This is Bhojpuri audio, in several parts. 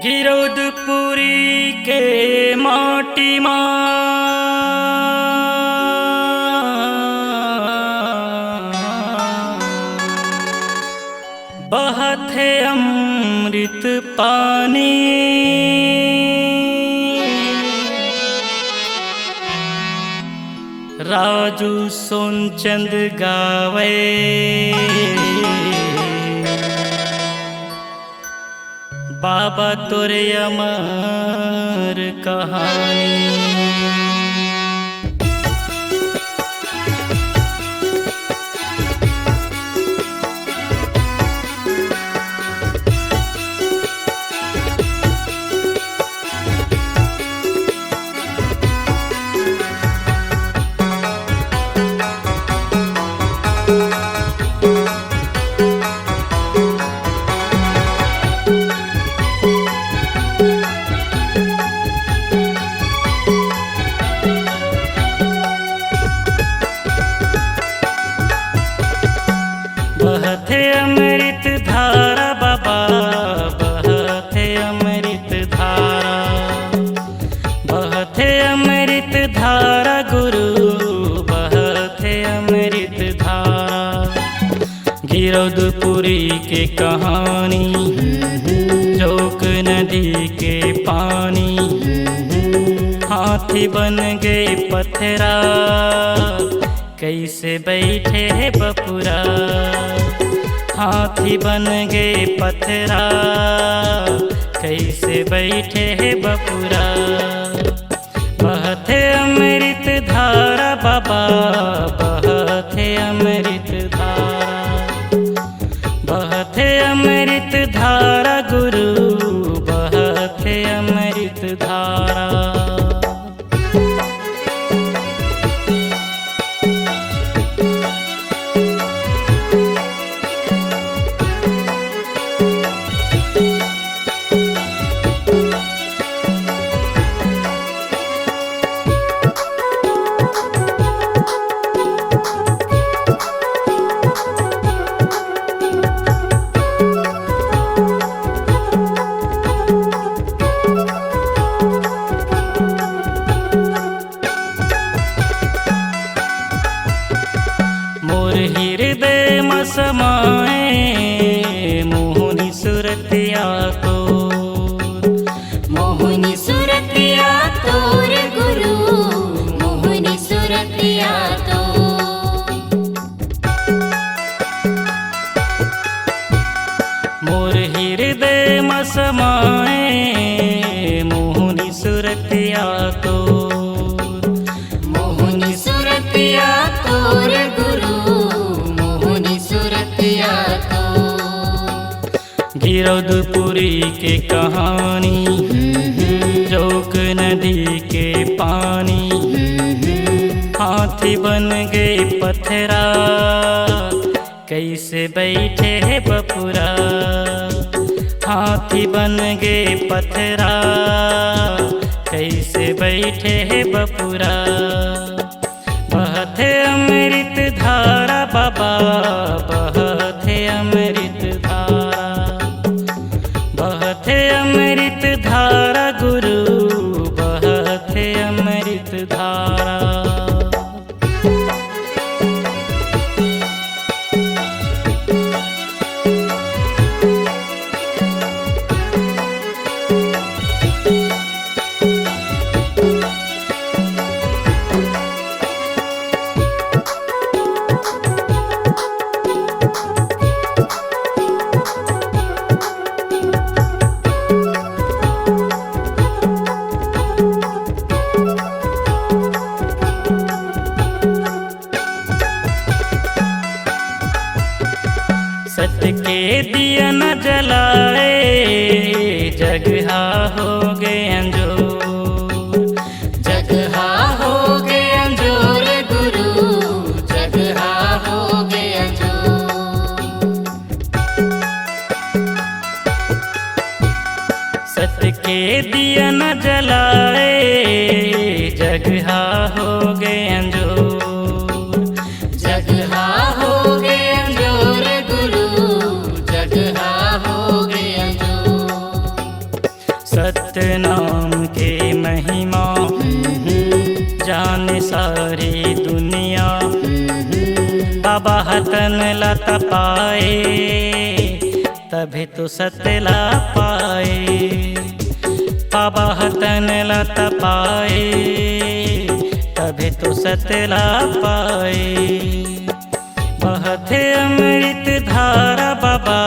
गिरौदपुरी के माटी बहत है अमृत पानी। राजू सोनचंद गावे बाबा तोरे अमर कहानी। बहते अमृत धारा बाबा, बहते अमृत धारा, बहते अमृत धारा गुरु, बहते अमृत धारा। गिरौदपुरी के कहानी, जोक नदी के पानी, हाथी बन गए पत्थरा, कैसे बैठे बपुरा। हाथी बन गए पत्थरा, कैसे बैठे बपुरा। बहते अमृत धारा बाबा, बहते अमृत धारा, बहते अमृत धारा गुरु, बहते अमृत धारा। मोर हृदय में समाए मोहनी सुरतिया तोर, मोहनी सुरतिया तोर गुरु, मोहनी सुरतिया तोर। मोर हृदय में समाए मोहनी सुरतिया तोर, मोहनी सुरतिया तोर गुरु, मोहनी सुरतिया तोर। गिरौदपुरी के कहानी, जोक नदी के पानी, हाथी बन गए पत्थरा, कैसे बैठे बपुरा। हाथी बन गए पत्थरा, कैसे बैठे बपुरा। बहते अमृत धारा बाबा, बहते अमृत धारा, बहते अमृत धारा गुरु, बहते अमृत धारा। सत्य के दिया न जलाए, जगहा हो गए अंजोर, जगहा हो गए अंजोर गुरु, जगहा हो गए अंजोर। सत्य के दिया न जलाए, जगहा हो गए अंजोर, जगहा हो गए अंजोर गुरु, जगहा हो गए अंजोर। बाबा हतन लता पाए तभी तो सतला पाए। बाबा हतन लता पाए तभी तो सतला पाए। बहते अमृत धारा बाबा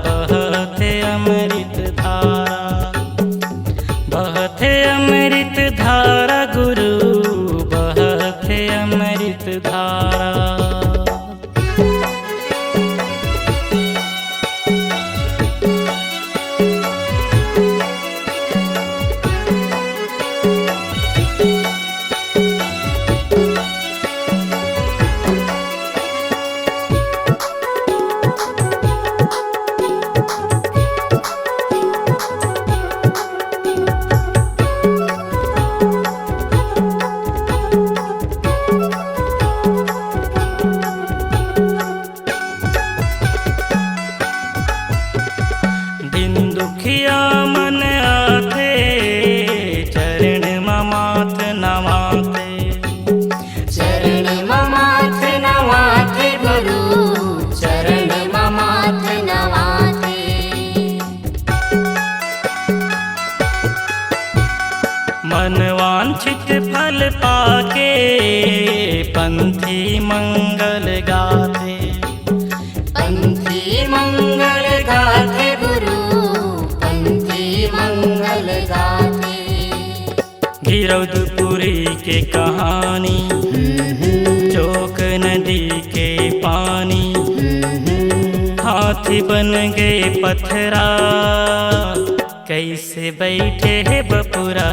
बहते अमृत धारा, बहते अमृत धारा गुरु बहते अमृत धारा। दिन दुखिया मन आते चरण ममाथ नमाते। चरण ममाथ नवाते गुरु चरण ममाथ नवाते। मन वांछित फल पाके पंथी मंगल गाते। पंथी मंगल गाते गुरु पंथी मंगल गाते। गिरौदपुरी के कहानी चौक नदी के पानी। हाथी बन गए पत्थरा कैसे बैठे है बपुरा।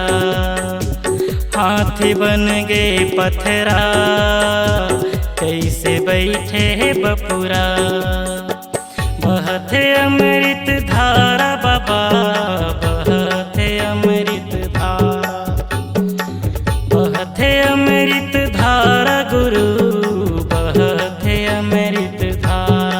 हाथी बन गए पत्थरा कैसे बैठे है बपुरा। बहते अमृत धारा बाबा बहते अमृत धारा, बहते अमृत धारा गुरु बहते अमृत धारा।